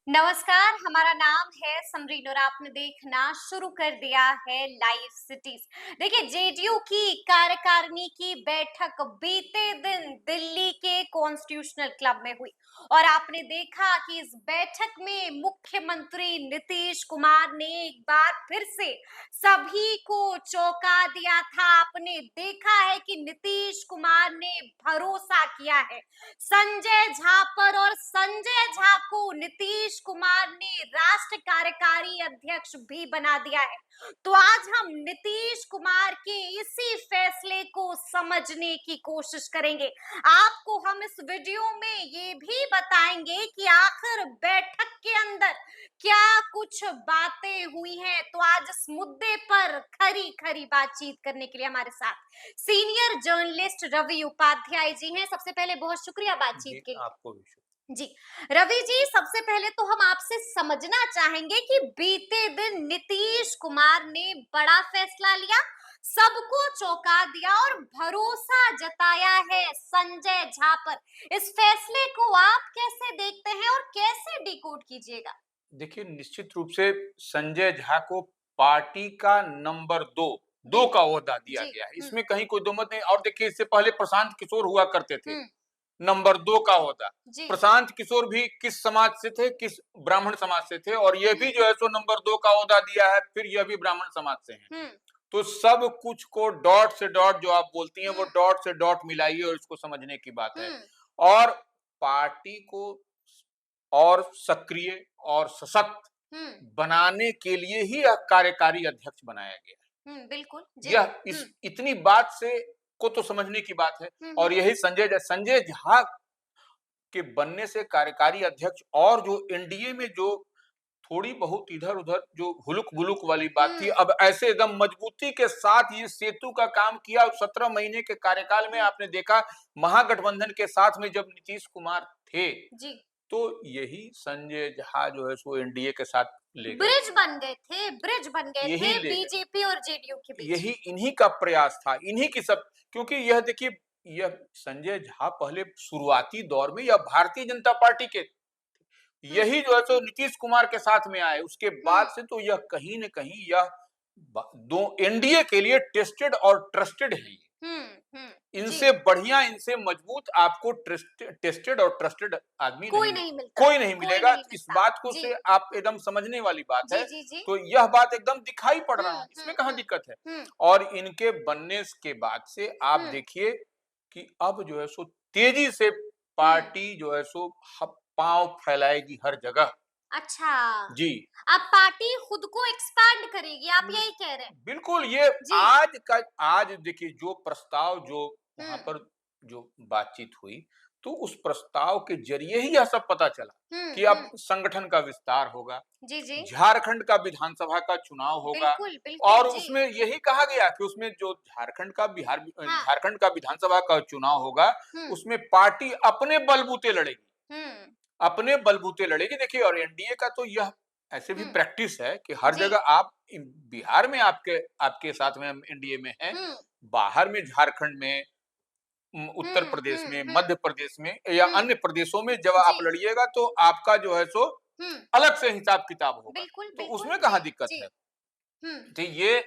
नमस्कार, हमारा नाम है समरीन और आपने देखना शुरू कर दिया है लाइव सिटीज। देखिए, जेडीयू की कार्यकारिणी की बैठक बीते दिन दिल्ली के कॉन्स्टिट्यूशनल क्लब में हुई और आपने देखा कि इस बैठक में मुख्यमंत्री नीतीश कुमार ने एक बार फिर से सभी को चौंका दिया था। आपने देखा है कि नीतीश कुमार ने भरोसा किया है संजय झा पर और संजय झा को नीतीश कुमार ने राष्ट्र कार्यकारी अध्यक्ष भी बना दिया है। तो आज हम नीतीश कुमार के इसी फैसले को समझने की कोशिश करेंगे। आपको हम इस वीडियो में ये भी बताएंगे कि आखिर बैठक के अंदर क्या कुछ बातें हुई हैं। तो आज इस मुद्दे पर खरी खरी बातचीत करने के लिए हमारे साथ सीनियर जर्नलिस्ट रवि उपाध्याय जी हैं। सबसे पहले बहुत शुक्रिया बातचीत जी, के लिए। आपको भी जी, रवि जी, सबसे पहले तो हम आपसे समझना चाहेंगे कि बीते दिन नीतीश कुमार ने बड़ा फैसला लिया, सबको चौंका दिया और भरोसा जताया है संजय झा पर। इस फैसले को आप कैसे देखते हैं और कैसे डिकोड कीजिएगा? देखिए, निश्चित रूप से संजय झा को पार्टी का नंबर 2 जी, का ओहदा दिया जी, गया है। इसमें कहीं कोई दो मत नहीं। और देखिए, इससे पहले प्रशांत किशोर हुआ करते थे, हुँ, नंबर 2 का ओहदा। जी, प्रशांत किशोर भी किस समाज से थे? किस ब्राह्मण समाज से थे, और ये भी जो है सो नंबर 2 का ओहदा दिया है, फिर यह भी ब्राह्मण समाज से हैं। हुँ, तो सब कुछ को डॉट से डॉट जो आप बोलती हैं, वो हुँ, डॉट से डॉट मिलाइए और इसको समझने की बात है। हुँ, और पार्टी को और सक्रिय और सशक्त हुँ, बनाने के लिए ही यह कार्यकारी अध्यक्ष बनाया गया हुँ, बिल्कुल, है। जी, यह हुँ, इस इतनी बात से को तो समझने की बात है। हुँ, और हुँ, यही संजय झा के बनने से कार्यकारी अध्यक्ष, और जो एनडीए में जो थोड़ी बहुत इधर-उधर जो हुलुक-बुलुक वाली बात थी, हुँ, अब ऐसे एकदम मजबूती के साथ ये सेतु का काम किया। 17 महीने के कार्यकाल में हुँ, आपने देखा, महागठबंधन के साथ में जब नीतीश कुमार थे, जी। तो यही संजय झा जो है सो एनडीए के साथ ले गए। ब्रिज बन गए यही थे ले गए। बीजेपी और जेडीयू के बीच। यही इन्हीं का प्रयास था, इन्हीं की सब। क्योंकि यह देखिए, यह संजय झा पहले शुरुआती दौर में यह भारतीय जनता पार्टी के, हुँ, यही जो है सो नीतीश कुमार के साथ में आए। उसके हुँ, बाद से तो यह कहीं न कहीं यह दो एनडीए के लिए टेस्टेड और ट्रस्टेड है ये। हुँ, हुँ, जी, इनसे बढ़िया, इनसे मजबूत आपको टेस्टेड और ट्रस्टेड आदमी कोई नहीं मिले, नहीं मिलता, कोई नहीं कोई मिलेगा। नहीं इस मिलता। बात को जी, से आप एकदम समझने वाली बात जी, है। जी, जी। तो यह बात एकदम दिखाई पड़ हुँ, रहा है, हुँ, इसमें कहाँ हुँ, दिक्कत है। हुँ, और इनके बनने के बाद से आप हुँ, देखिए कि अब जो है सो तेजी से हुँ, पार्टी जो है सो पांव फैलाएगी हर जगह। अच्छा, जी। अब पार्टी खुद को एक्सपैंड करेगी, आप हुँ, यही कह रहे हैं? बिल्कुल। ये जी, आज देखिए, जो प्रस्ताव जो हुँ, वहाँ पर जो बातचीत हुई, तो उस प्रस्ताव के ज़रिए ही यह सब पता चला हुँ, कि हुँ, अब संगठन का विस्तार होगा, जी, जी, झारखंड का विधानसभा का चुनाव होगा। बिल्कुल, बिल्कुल, और जी, उसमें यही कहा गया कि उसमें जो हाँ, झारखंड का विधानसभा का चुनाव होगा, हुँ, उसमें पार्टी अपने बलबूते लड़ेगी। हुँ, अपने बलबूते लड़ेगी। देखिए, और एनडीए का तो यह ऐसे भी हुँ, प्रैक्टिस है कि हर जी, जगह आप बिहार में आपके आपके साथ में हम एनडीए में हैं, हुँ, बाहर में झारखंड में, उत्तर हुँ, प्रदेश हुँ, में, हुँ, मध्य प्रदेश में या हुँ, अन्य प्रदेशों में जब जी, आप लड़िएगा, तो आपका जो है सो हुँ, अलग से हिसाब किताब होगा। बिल्कुल, तो बिल्कुल, उसमें जी, कहाँ दिक्कत जी, है। हुँ, तो ये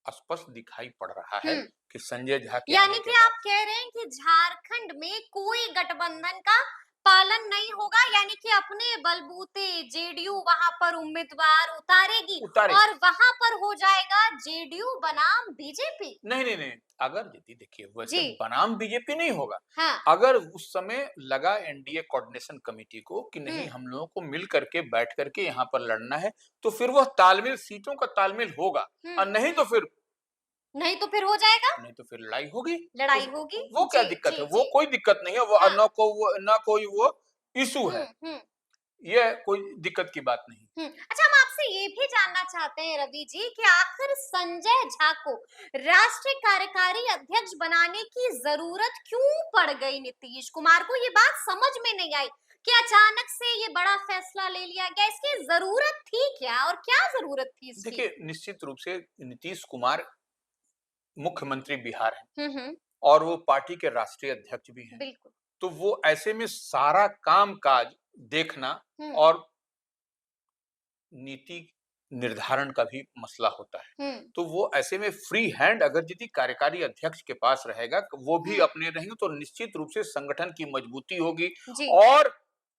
स्पष्ट दिखाई पड़ रहा है हुँ। कि संजय झा के यानी आने कि के आप बाद। कह रहे हैं कि झारखंड में कोई गठबंधन का पालन नहीं होगा, यानी कि अपने बलबूते जेडीयू वहां पर उम्मीदवार उतारेगी उतारेगी। और वहां पर हो जाएगा जेडीयू बनाम बीजेपी। नहीं, नहीं, नहीं। अगर यदि देखिए, वैसे जी, बनाम बीजेपी नहीं होगा। हाँ, अगर उस समय लगा एनडीए कोऑर्डिनेशन कमिटी को कि नहीं, हम्म, हम लोगों को मिल करके बैठ करके यहाँ पर लड़ना है, तो फिर वह तालमेल, सीटों का तालमेल होगा। हम्म, और नहीं तो हम्म, फिर, नहीं तो फिर हो जाएगा, लड़ाई होगी। लड़ाई उस होगी। वो क्या जी, दिक्कत जी, है? वो जी, कोई दिक्कत नहीं है। वो हाँ, ना कोई वो इश्यू है। हम्म, ये कोई दिक्कत की बात नहीं। अच्छा, हम आपसे ये भी जानना चाहते हैं रवि जी कि आखिर संजय झा को राष्ट्रीय कार्यकारी अध्यक्ष बनाने की जरूरत क्यों पड़ गई नीतीश कुमार को? ये बात समझ में नहीं आई कि अचानक से ये बड़ा फैसला ले लिया गया। इसकी जरूरत थी क्या और क्या जरूरत थी इसकी? देखिए, निश्चित रूप से नीतीश कुमार मुख्यमंत्री बिहार हैं, हम्म, और वो पार्टी के राष्ट्रीय अध्यक्ष भी हैं। बिल्कुल, तो वो ऐसे में सारा काम-काज देखना हम्म और नीति निर्धारण का भी मसला होता है। हम्म तो वो ऐसे में फ्री हैंड अगर यदि कार्यकारी अध्यक्ष के पास रहेगा, वो भी हम्म अपने रहेंगे, तो निश्चित रूप से संगठन की मजबूती होगी जी और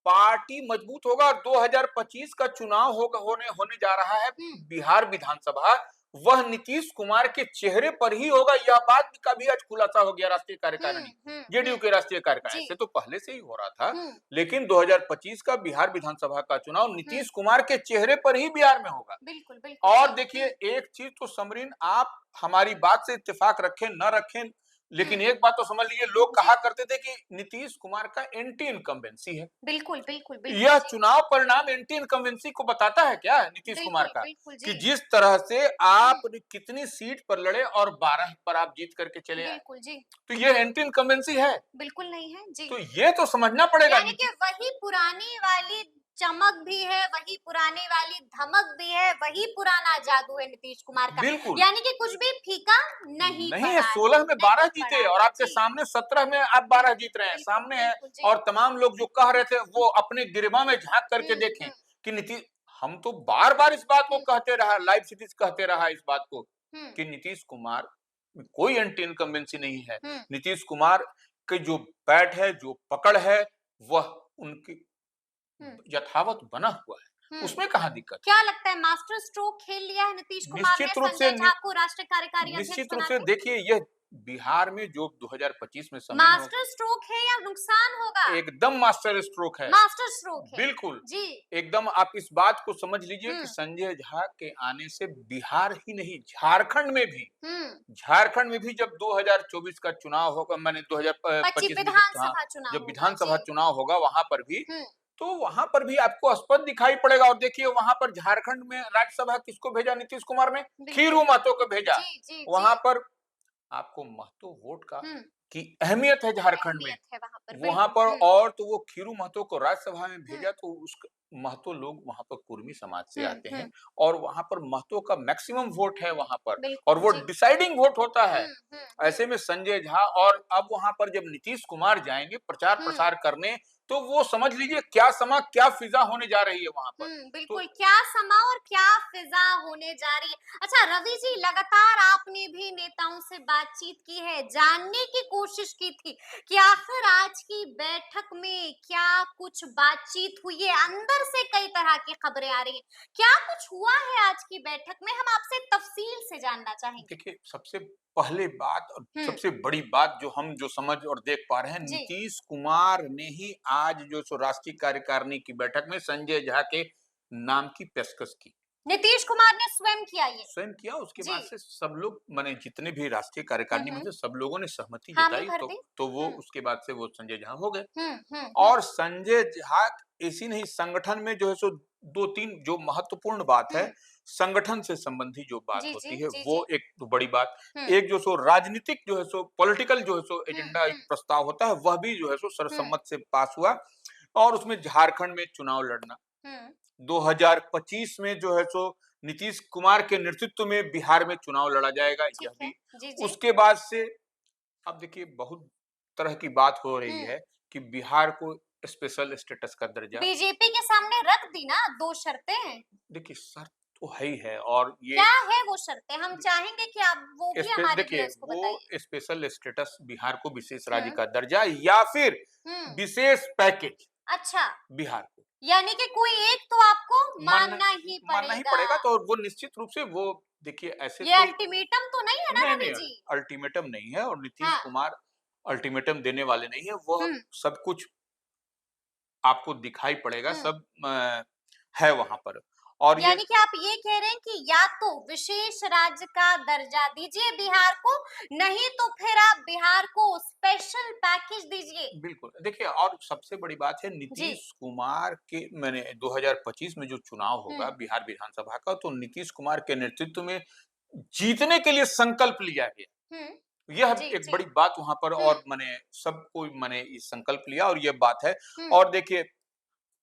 पार्टी मजबूत होगा। और 2025 का चुनाव होगा, होने होने जा रहा है हम्म बिहार विधानसभा, वह नीतीश कुमार के चेहरे पर ही होगा। यह बात का भी आज खुलासा हो गया राष्ट्रीय कार्यकारिणी, जेडीयू हम्म के राष्ट्रीय कार्यकारिणी, जी ऐसे तो पहले से ही हो रहा था, हम्म लेकिन 2025 का बिहार विधानसभा का चुनाव हम्म नीतीश कुमार के चेहरे पर ही बिहार में होगा। बिल्कुल बिल्कुल और जी देखिए, एक चीज तो समरीन, आप हमारी बात से इत्तेफाक रखें न रखें, लेकिन हम्म एक बात तो समझ लीजिए, लोग जी कहा करते थे कि नीतीश कुमार का एंटी इनकम्बेंसी है। बिल्कुल बिल्कुल बिल्कुल यह जी चुनाव परिणाम एंटी इनकम्बेंसी को बताता है क्या नीतीश कुमार बिल्कुल का? बिल्कुल कि जी जिस तरह से आप हम्म कितनी सीट पर लड़े और 12 पर आप जीत करके चले आए, बिल्कुल जी तो यह एंटी इनकम्बेंसी है। बिल्कुल नहीं है जी तो ये तो समझना पड़ेगा यानी कि नीतीश। वही पुरानी वाली चमक भी है, वही पुरानी वाली धमक भी है, वही पुराना जादू है नीतीश कुमार का। बिल्कुल यानी कि कुछ भी फीका नहीं नहीं है। पड़ा है, 16 में 12 नहीं जीते पड़ा और है। आपके जी, सामने 17 में आप 12 जीत रहे हैं, बिल्कुल, सामने है। बिल्कुल जी। और तमाम लोग जो कह रहे थे, वो अपने गिरबा में झांक करके देखें हुँ, कि नीतीश, हम तो बार बार इस बात को हुँ, कहते रहा, लाइव सिटीज कहते रहा इस बात को, हुँ, कि नीतीश कुमार में कोई एंटी इनकम्बेंसी नहीं है। हुँ, नीतीश कुमार की जो बैट है, जो पकड़ है, वह उनकी हुँ, यथावत बना हुआ है, हुँ। उसमें कहाँ दिक्कत है। क्या लगता है मास्टर स्ट्रोक खेल लिया है नीतीश कुमार ने निश्चित रूप से संजय झा को राष्ट्रीय कार्यकारी अध्यक्ष निश्चित रूप बना से के? देखिए, यह बिहार में जो 2025 में समरी हो, मास्टर स्ट्रोक है या नुकसान होगा? एकदम मास्टर स्ट्रोक है। मास्टर स्ट्रोक है। बिल्कुल, जी। एकदम आप इस बात को समझ लीजिए कि हुँ, संजय झा के आने से बिहार ही नहीं, झारखंड में भी, हुँ। जब 2024 का चुनाव होगा, माने 25 2025 में जब, हाँ, विधानसभा चुनाव जब होगा। जी। विधानसभा चुनाव होगा वहां पर भी, हुँ, तो वहां पर भी आपको स्पष्ट दिखाई पड़ेगा। और देखिए, वहां पर झारखंड में राज्यसभा किसको भेजा नीतीश कुमार ने? बिल्कुल। खीरू महतो को भेजा। जी, जी, जी। वहां पर आपको महतो वोट का हुँ, की अहमियत है झारखंड में। अहमियत है वहाँ पर, वहां बिल्कुल। पर, हुँ, और तो वो खीरू महतो को राज्यसभा में हुँ, भेजा, तो उस महतो लोग वहां पर कुर्मी समाज से हुँ, आते हैं, हुँ, और वहां पर महतो का मैक्सिमम वोट है वहां पर, और बिल्कुल, वो जी। डिसाइडिंग वोट होता है। हुँ, हुँ, हुँ, ऐसे में संजय झा, और अब वहां पर जब नीतीश कुमार जाएंगे प्रचार हुँ, प्रसार करने, तो वो समझ लीजिए क्या समा क्या फिजा होने जा रही है वहां पर। तो बिल्कुल, क्या समा और क्या फ़िज़ा होने जा रही है। अच्छा रवि जी, लगातार आपने भी नेताओं से बातचीत की है, जानने की कोशिश की थी कि आखिर आज की बैठक में क्या कुछ बातचीत हुई है? अंदर से कई तरह की खबरें आ रही हैं। क्या कुछ हुआ है आज की बैठक में? हम आपसे तफ़सील से जानना चाहेंगे। देखिए, सबसे पहले बात और हुँ, सबसे बड़ी बात जो हम जो समझ और देख पा रहे हैं, जी। नीतीश कुमार ने ही आज जो सो राष्ट्रीय कार्यकारिणी की बैठक में संजय झा के नाम की पेशकश की। नीतीश कुमार ने स्वयं किया ये? स्वयं किया, उसके जी। बाद से सब लोग, माने जितने भी राष्ट्रीय हुँ, कार्यकारिणी में हुँ। थे, सब लोगों ने सहमति हामी जताई, भर दी? तो वो हुँ, उसके बाद से वो संजय झा हो गए। हुँ, हुँ, हुँ, और संजय झा ऐसी नहीं, संगठन में जो है सो 2-3 जो महत्वपूर्ण बात हुँ। है, संगठन से संबंधी जो बात जी, जी, होती है, जी, वो जी। एक तो बड़ी बात। हुँ, एक जो सो राजनीतिक जो है सो पॉलिटिकल जो है सो हुँ, एजेंडा, एक हुँ, प्रस्ताव होता है, वह भी जो है सो हुँ, सर्वसम्मत से पास हुआ। और उसमें झारखंड में चुनाव लड़ना, हुँ। 2025 में जो है सो नीतीश कुमार के नेतृत्व में बिहार में चुनाव लड़ा जाएगा, यह ठीक है। भी। जी, जी। उसके बाद से अब देखिए, बहुत तरह की बात हो रही हुँ। है कि बिहार को स्पेशल स्टेटस का दर्जा। बीजेपी के सामने रख दी ना 2 शर्तें। देखिए, शर्त तो है ही है, और ये क्या है वो शर्तें? हम चाहेंगे कि आप वो भी हमारे देखिए, व्यूअर्स को वो बताइए। स्पेशल स्टेटस, बिहार को विशेष राज्य हुँ, का दर्जा, या फिर हुँ। विशेष पैकेज अच्छा, बिहार को यानी कि कोई एक तो आपको मानना मानना ही मानना ही पड़ेगा। पड़ेगा। तो वो निश्चित रूप से वो, देखिए, ऐसे ये तो अल्टीमेटम तो नहीं है ना नहीं रवि नहीं, जी? अल्टीमेटम नहीं है, और नीतीश हाँ। कुमार अल्टीमेटम देने वाले नहीं है। वह हुँ। सब कुछ आपको दिखाई पड़ेगा, हुँ। सब है वहां पर। और ये यानी कि आप ये कह रहे हैं कि या तो विशेष राज्य का दर्जा दीजिए बिहार को, नहीं तो फिर आप बिहार को स्पेशल पैकेज दीजिए। बिल्कुल, देखिए, और सबसे बड़ी बात है, जी। नीतीश कुमार के, मैंने 2025 में जो चुनाव हुँ, होगा बिहार विधानसभा का, तो नीतीश कुमार के नेतृत्व में जीतने के लिए संकल्प लिया गया। हुँ। यह जी, एक जी। बड़ी बात वहां पर, हुँ, और मैंने सबको, मैंने इस संकल्प लिया, और यह बात है। हुँ, और देखिए,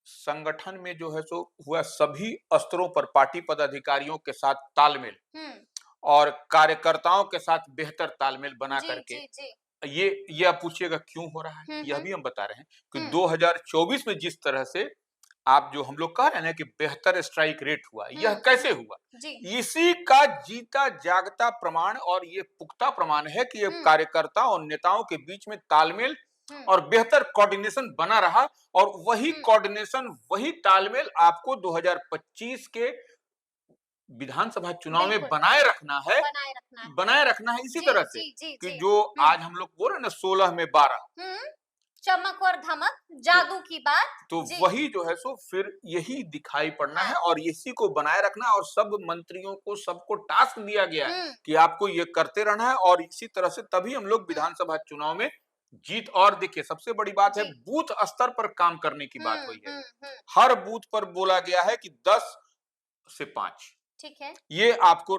संगठन में जो है सो हुआ, सभी स्तरों पर पार्टी पदाधिकारियों के साथ तालमेल, हुँ। और कार्यकर्ताओं के साथ बेहतर तालमेल बना जी, करके जी, जी। ये आप पूछिएगा क्यों हो रहा है? यह हम्म। भी हम बता रहे हैं कि हम्म। 2024 में जिस तरह से आप जो हम लोग कह रहे हैं ना कि बेहतर स्ट्राइक रेट हुआ, यह कैसे हुआ? जी। इसी का जीता जागता प्रमाण और ये पुख्ता प्रमाण है कि ये हम्म। कार्यकर्ताओं और नेताओं के बीच में तालमेल हम्म। और बेहतर कोऑर्डिनेशन बना रहा, और वही हम्म। कोऑर्डिनेशन, वही तालमेल आपको 2025 के विधानसभा चुनाव में बिल्कुल बनाए रखना है। बनाए रखना है इसी जी तरह से जी जी कि जी। जो आज हम लोग बोल रहे हैं ना 16 में 12, हम्म। चमक और धमक, तो जादू की बात। तो जी। वही जो है सो फिर यही दिखाई पड़ना हाँ। है और इसी को बनाए रखना है, और सब मंत्रियों को सबको टास्क दिया गया है हम्म। कि आपको ये करते रहना है, और इसी तरह से तभी हम लोग हम्म। विधानसभा चुनाव में जीत। और देखिए सबसे बड़ी बात है, जी। बूथ स्तर पर काम करने की बात हुई है। हम्म। हर बूथ पर बोला गया है कि 10 से 5, ठीक है। ये आपको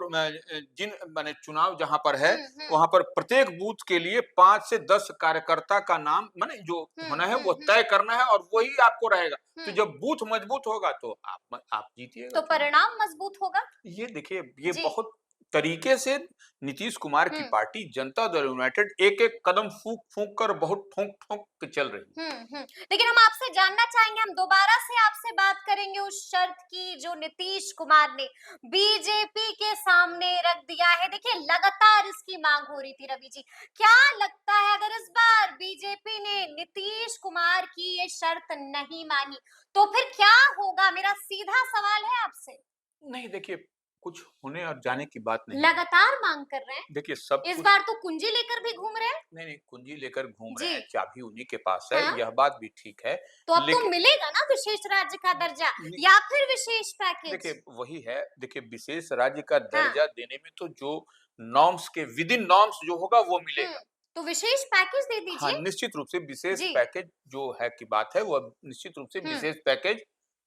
जिन माने चुनाव जहां पर है हम्म। वहां पर प्रत्येक बूथ के लिए 5 से 10 कार्यकर्ता का नाम माने जो होना है वो तय करना है, और वही आपको रहेगा। तो हम्म। जब बूथ मजबूत होगा तो आप जीतिएगा तो चुनाव। परिणाम मजबूत होगा। ये देखिए, ये जी। बहुत तरीके से नीतीश कुमार की हम्म। पार्टी जनता दल यूनाइटेड एक एक कदम फूंक फूंक कर, बहुत ठोक ठोक के चल रही है। लेकिन हम आपसे जानना चाहेंगे, हम दोबारा से आपसे बात करेंगे उस शर्त की जो नीतीश कुमार ने बीजेपी के सामने रख दिया है। देखिए लगातार इसकी मांग हो रही थी रवि जी, क्या लगता है अगर इस बार बीजेपी ने नीतीश कुमार की ये शर्त नहीं मानी तो फिर क्या होगा? मेरा सीधा सवाल है आपसे। नहीं देखिए, कुछ होने और जाने की बात नहीं है। लगातार मांग कर रहे हैं, देखिए सब इस कुछ, बार तो कुंजी लेकर भी घूम रहे हैं। नहीं नहीं कुंजी लेकर घूम रहे जी। हैं, चाबी उन्हीं के पास है, हाँ, यह बात भी ठीक है। तो अब तो लेकिन मिलेगा ना विशेष राज्य का दर्जा नि- या फिर विशेष पैकेज? देखिए वही है, देखिए विशेष राज्य का हाँ। दर्जा देने में तो जो नॉर्म्स के विद इन नॉर्म्स जो होगा वो हम्म। मिलेगा। तो विशेष पैकेज दे हाँ, दीजिए। निश्चित रूप से विशेष जी। पैकेज जो है की बात है, वह निश्चित रूप से हम्म। विशेष पैकेज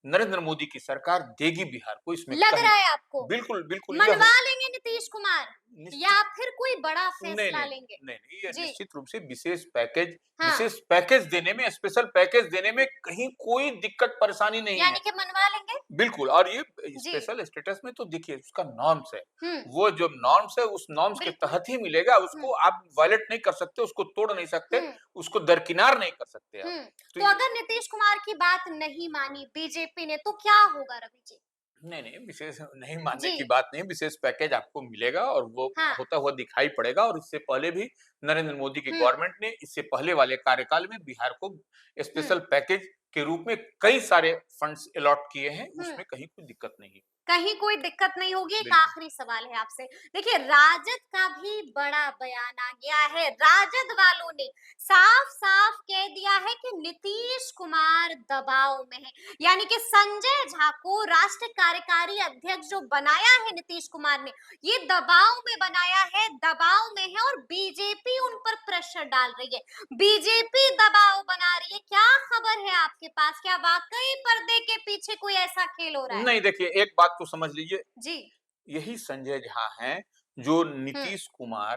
नरेंद्र मोदी की सरकार देगी बिहार को, इसमें लग कहीं रहा है आपको बिल्कुल बिल्कुल यह मनवा लेंगे नीतीश कुमार निश्चित, या फिर कोई बड़ा नहीं, फैसला नहीं, लेंगे? नहीं, नहीं, ये जी। निश्चित रूप से हाँ, विशेष पैकेज देने में, स्पेशल पैकेज देने में कहीं कोई दिक्कत परेशानी नहीं यानी है। कि मनवा लेंगे। बिल्कुल, और ये जी। स्पेशल स्टेटस में तो देखिए उसका नॉर्म्स है। हम्म। वो जो नॉर्म्स है उस नॉर्म्स के बिल्कुल। तहत ही मिलेगा, हम्म। उसको आप वायलेट नहीं कर सकते, उसको तोड़ नहीं सकते, हम्म। उसको दरकिनार नहीं कर सकते आप। हम्म। तो तो अगर नीतीश कुमार की बात नहीं मानी बीजेपी ने तो क्या होगा रवि जी? नहीं, नहीं, विशेष नहीं मानने जी। की बात नहीं, विशेष पैकेज आपको मिलेगा और वो हाँ। होता हुआ दिखाई पड़ेगा, और इससे पहले भी नरेंद्र मोदी की हम्म। गवर्नमेंट ने इससे पहले वाले कार्यकाल में बिहार को हम्म। स्पेशल पैकेज के रूप में कई सारे फंड्स अलॉट किए हैं, हम्म। उसमें कहीं कोई दिक्कत नहीं है। कहीं कोई दिक्कत नहीं होगी। एक बिल्कुल। आखिरी सवाल है आपसे, देखिए राजद का भी बड़ा बयान आ गया है। राजद वालों ने साफ साफ कह दिया है कि नीतीश कुमार दबाव में है, यानी कि संजय झा को राष्ट्रीय कार्यकारी अध्यक्ष जो बनाया है नीतीश कुमार ने, ये दबाव में बनाया है, दबाव में है, और बीजेपी उन पर प्रेशर डाल रही है, बीजेपी दबाव बना रही है। क्या खबर है आपके पास? क्या वाकई पर्दे के पीछे कोई ऐसा खेल हो रहा है? नहीं देखिए, एक बात तो समझ लीजिए, जी। यही संजय झा हैं जो हम्म। नीतीश कुमार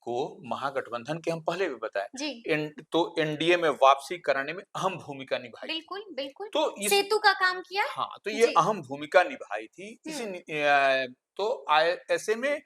को महागठबंधन के, हम पहले भी बताए, जी। तो एनडीए में वापसी कराने में अहम भूमिका निभाई थी। बिल्कुल, बिल्कुल। तो इस सेतु का काम किया। हाँ, तो ये जी। अहम भूमिका निभाई थी। हुँ, तो ऐसे में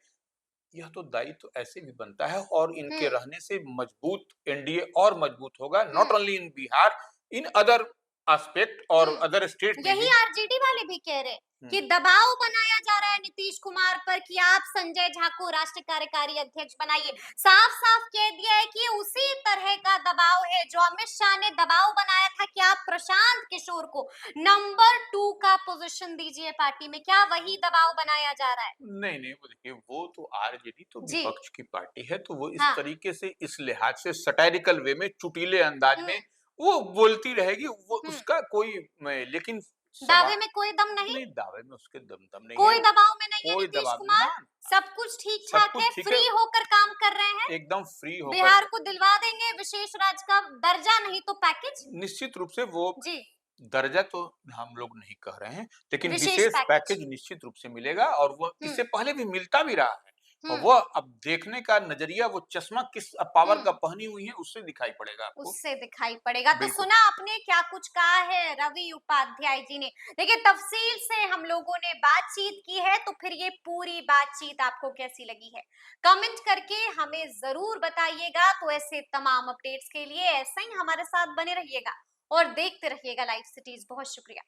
यह तो दायित्व तो ऐसे भी बनता है, और इनके हुँ, रहने से मजबूत एनडीए और मजबूत होगा, हुँ, not only in Bihar, in other aspect और हुँ। अदर स्टेट में यही भी। आरजेडी वाले भी कह रहे हैं हुँ। कि दबाव बनाया जा रहा है नीतीश कुमार पर कि आप संजय झा को राष्ट्रीय कार्यकारी अध्यक्ष बनाइए। साफ-साफ कह दिया है कि ये उसी तरह का दबाव है जो अमित शाह ने दबाव बनाया था कि आप प्रशांत किशोर को नंबर 2 का पोजीशन दीजिए पार्टी में। क्या वही दबाव बनाया जा रहा है? नहीं, नहीं, वो देखिए, वो तो आरजेडी तो जी। विपक्ष की पार्टी है, तो वो इस हाँ। तरीके से, इस लिहाज से सटायरिकल वे में, चुटीले अंदाज हुँ, में वो बोलती रहेगी, वो हुँ। उसका कोई लेकिन दावे सवाल में कोई दम नहीं? नहीं, दावे में उसके दम नहीं है, कोई दबाव में नहीं है कोई नीतीश दबाव कुमार? ना, सब कुछ सब ठीक-ठाक कुछ है, ठीक है, फ्री होकर काम कर रहे हैं? एकदम फ्री होकर। बिहार को दिलवा देंगे विशेष राज्य का दर्जा, नहीं तो पैकेज? निश्चित रूप से वो जी। दर्जा तो हम लोग नहीं कह रहे हैं, लेकिन विशेष विशेष पैकेज। पैकेज निश्चित रूप से मिलेगा, और वो हुँ, इससे पहले भी मिलता भी रहा है। और हम्म। वो अब देखने का नजरिया, वो चश्मा किस पावर का हम्म। पहनी हुई है, उससे दिखाई पड़ेगा आपको। उससे दिखाई पड़ेगा। तो बिल्कुल। सुना आपने क्या कुछ कहा है रवि उपाध्याय जी ने। देखिए तफसील से हम लोगों ने बातचीत की है, तो फिर ये पूरी बातचीत आपको कैसी लगी है कमेंट करके हमें जरूर बताइएगा। तो ऐसे तमाम अपडेट्स के लिए ऐसे ही हमारे साथ बने रहिएगा और देखते रहिएगा लाइव सिटीज। बहुत शुक्रिया।